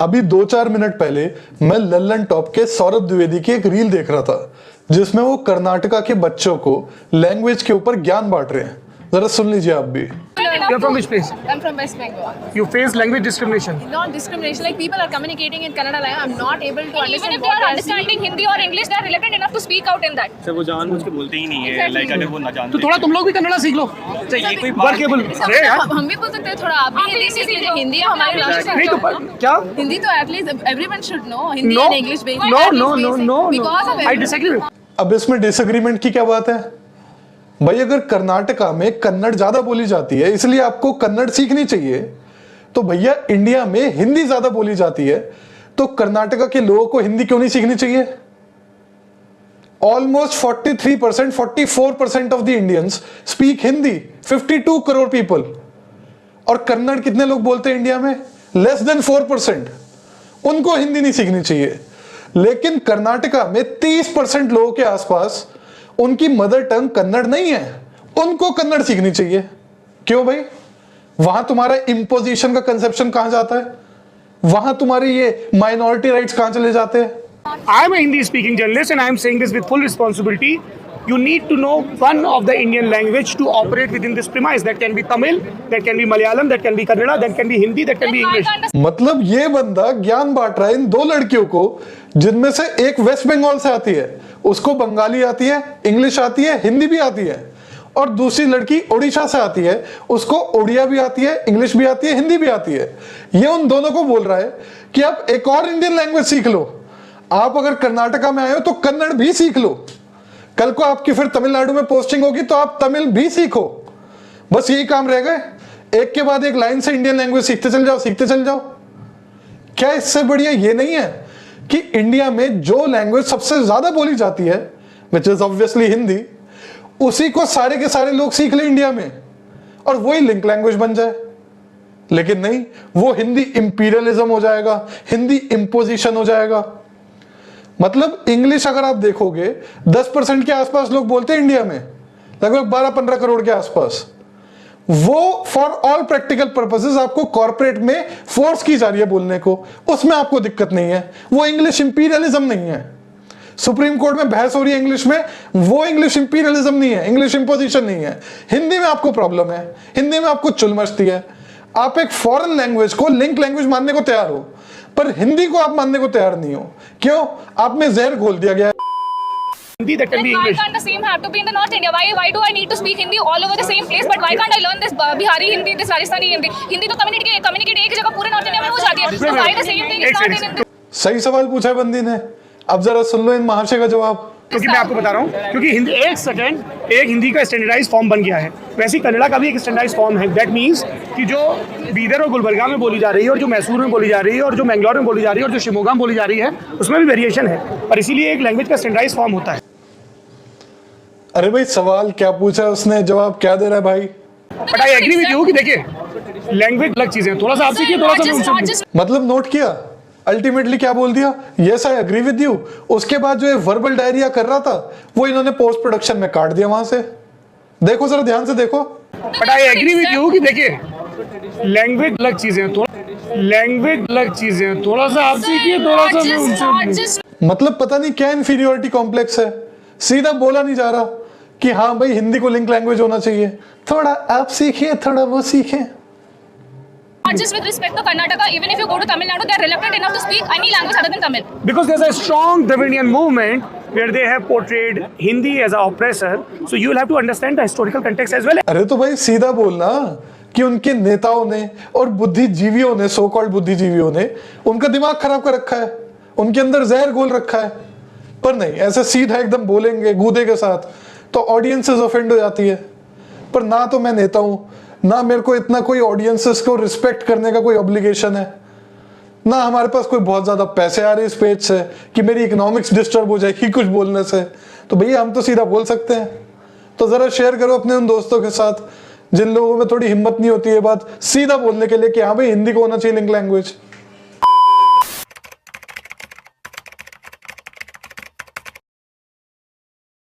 अभी 2-4 मिनट पहले मैं लल्लन टॉप के सौरभ द्विवेदी की एक रील देख रहा था जिसमें वो कर्नाटका के बच्चों को लैंग्वेज के ऊपर ज्ञान बांट रहे हैं। जरा सुन लीजिए आप भी। You're from which place? I'm from West Bengal. You face language discrimination. Not discrimination. Like people are communicating in Kannada language. I'm not able to And even understand if they what are they're understanding saying. Hindi or English, they are reluctant enough to speak out in that. Sir वो जानबूझ के बोलते ही नहीं है, like अगर वो ना जानते तो थोड़ा तुम लोग भी कन्नड़ा सीख लो। तो ये कोई वर्केबल अरे यार हम भी बोल सकते हैं थोड़ा आप भी हिंदी सीख लीजिए। हिंदी हमारी नहीं तो लैंग्वेज क्या हिंदी तो at least everyone should know Hindi No, and English no, because of I disagree with अब इसमें डिसएग्रीमेंट की क्या बात है भाई? अगर कर्नाटका में कन्नड़ ज्यादा बोली जाती है इसलिए आपको कन्नड़ सीखनी चाहिए, तो भैया इंडिया में हिंदी ज्यादा बोली जाती है तो कर्नाटका के लोगों को हिंदी क्यों नहीं सीखनी चाहिए? Almost 43%, 44% of the Indians speak Hindi, 52 crore people. और कन्नड़ कितने लोग बोलते हैं इंडिया में? Less than 4%। उनको हिंदी नहीं सीखनी चाहिए। लेकिन कर्नाटका में 30% लोगों के आसपास उनकी मदर टंग कन्नड़ नहीं है, उनको कन्नड़ सीखनी चाहिए। क्यों भाई? वहां तुम्हारा इम्पोजिशन का कंसेप्शन कहां जाता है? वहां तुम्हारे ये माइनॉरिटी राइट्स कहां चले जाते हैं? I am a Hindi speaking journalist and I am saying this with full responsibility. You need to know one of the Indian language to operate within this premise. That can be Tamil, that can be Malayalam, that can be Kannada, that can be Hindi, that can be English. मतलब ये बंदा ज्ञान बांट रहा है इन दो लड़कियों को जिनमें से एक वेस्ट बंगाल से आती है, उसको बंगाली आती है, इंग्लिश आती है, हिंदी भी आती है, और दूसरी लड़की ओडिशा से आती है, उसको ओडिया भी आती है, इंग्लिश भी आती है, हिंदी भी आती है। ये उन दोनों को बोल रहा है कि आप एक और इंडियन लैंग्वेज सीख लो। आप अगर कर्नाटका में आए हो तो कन्नड़ भी सीख लो। कल को आपकी फिर तमिलनाडु में पोस्टिंग होगी तो आप तमिल भी सीखो। बस यही काम रह गए, एक के बाद एक लाइन से इंडियन लैंग्वेज सीखते चल जाओ, सीखते चल जाओ। क्या इससे बढ़िया ये नहीं है कि इंडिया में जो लैंग्वेज सबसे ज्यादा बोली जाती है, विच इज ऑब्वियसली हिंदी, उसी को सारे के सारे लोग सीख ले इंडिया में और वही लिंक लैंग्वेज बन जाए। लेकिन नहीं, वो हिंदी इंपीरियलिज्म हो जाएगा, हिंदी इंपोजिशन हो जाएगा। मतलब इंग्लिश अगर आप देखोगे 10% के आसपास लोग बोलते हैं इंडिया में, लगभग 12-15 करोड़ के आसपास। वो फॉर ऑल प्रैक्टिकल पर्पसेस आपको कॉर्पोरेट में फोर्स की जा रही है बोलने को, उसमें आपको दिक्कत नहीं है। वो इंग्लिश इंपीरियलिज्म नहीं है। सुप्रीम कोर्ट में बहस हो रही है इंग्लिश में, वो इंग्लिश इंपीरियलिज्म नहीं है, इंग्लिश इंपोजिशन नहीं है। हिंदी में आपको प्रॉब्लम है, हिंदी में आपको चुल मचती है। आप एक फॉरेन लैंग्वेज को लिंक लैंग्वेज मानने को तैयार हो, पर हिंदी को आप मानने को तैयार नहीं हो। क्यों? आप में जहर घोल दिया गया है। Hindi, that can Then be why English. can't the same have to be in the North India? Why do I need to speak Hindi all over the same place? But why can't I learn this Bihari Hindi, this Rajasthani Hindi? Hindi तो communicate एक जगह पूरे North India में हो जाती है। So why the same thing is not in Hindi? सही सवाल पूछा है बंदी ने। अब जरा सुन लो इन महाशय का जवाब। क्योंकि मैं आपको बता रहा हूँ, क्योंकि हिंदी एक हिंदी का स्टैंडर्डाइज फॉर्म बन गया है, वैसे ही कन्नड़ा का भी एक स्टैंडर्डाइज फॉर्म है। दैट मीन्स कि जो बीदर और गुलबर्गा में बोली जा रही है, और जो मैसूर में बोली जा रही है, और जो मैंगलोर में बोली जा रही है, और जो शिमोगा में बोली जा रही है, उसमें भी वेरिएशन है, और इसीलिए एक लैंग्वेज का स्टैंडर्डाइज फॉर्म होता है। अरे भाई सवाल क्या पूछा उसने, जवाब क्या दे रहा है भाई? But I agree with you कि देखिए लैंग्वेज अलग चीजें, थोड़ा सा आप सीखिए, थोड़ा सा मैं उनसे। मतलब नोट किया अल्टीमेटली क्या बोल दिया? Yes I agree with you. उसके बाद जो ये वर्बल डायरिया कर रहा था वो इन्होंने पोस्ट प्रोडक्शन में काट दिया वहां से। देखो जरा ध्यान से देखो। But I agree with you कि देखिए लैंग्वेज अलग चीजें, थोड़ा सा आप सीखिए, थोड़ा सा मैं उनसे। मतलब पता नहीं क्या इन्फीरियोरिटी कॉम्प्लेक्स है। सीधा बोला नहीं जा रहा कि हाँ भाई हिंदी को लिंक लैंग्वेज होना चाहिए, थोड़ा आप सीखिए, थोड़ा वो सीखें। Not just with respect to Karnataka, even if you go to Tamil Nadu, they are reluctant enough to speak any language other than Tamil. Because there's a strong Dravidian movement where they have portrayed Hindi as an oppressor, so you will have to understand the historical context as well. अरे तो भाई सीधा बोलना कि उनके नेताओं ने और बुद्धिजीवियों ने, सो कॉल्ड बुद्धिजीवियों ने उनका दिमाग खराब कर रखा है, उनके अंदर जहर घोल रखा है। पर नहीं, ऐसे सीधा एकदम बोलेंगे गूदे के साथ तो ऑडियंसेस ऑफेंड हो जाती है। पर ना तो मैं नेता हूं, ना मेरे को इतना कोई ऑडियंसेस को रिस्पेक्ट करने का कोई ऑब्लिगेशन है, ना हमारे पास कोई बहुत ज्यादा पैसे आ रहे इस पेज से कि मेरी इकोनॉमिक्स डिस्टर्ब हो जाएगी कुछ बोलने से। तो भैया हम तो सीधा बोल सकते हैं। तो जरा शेयर करो अपने उन दोस्तों के साथ जिन लोगों में थोड़ी हिम्मत नहीं होती है बात सीधा बोलने के लिए कि हाँ भाई हिंदी को होना चाहिए लिंक लैंग्वेज।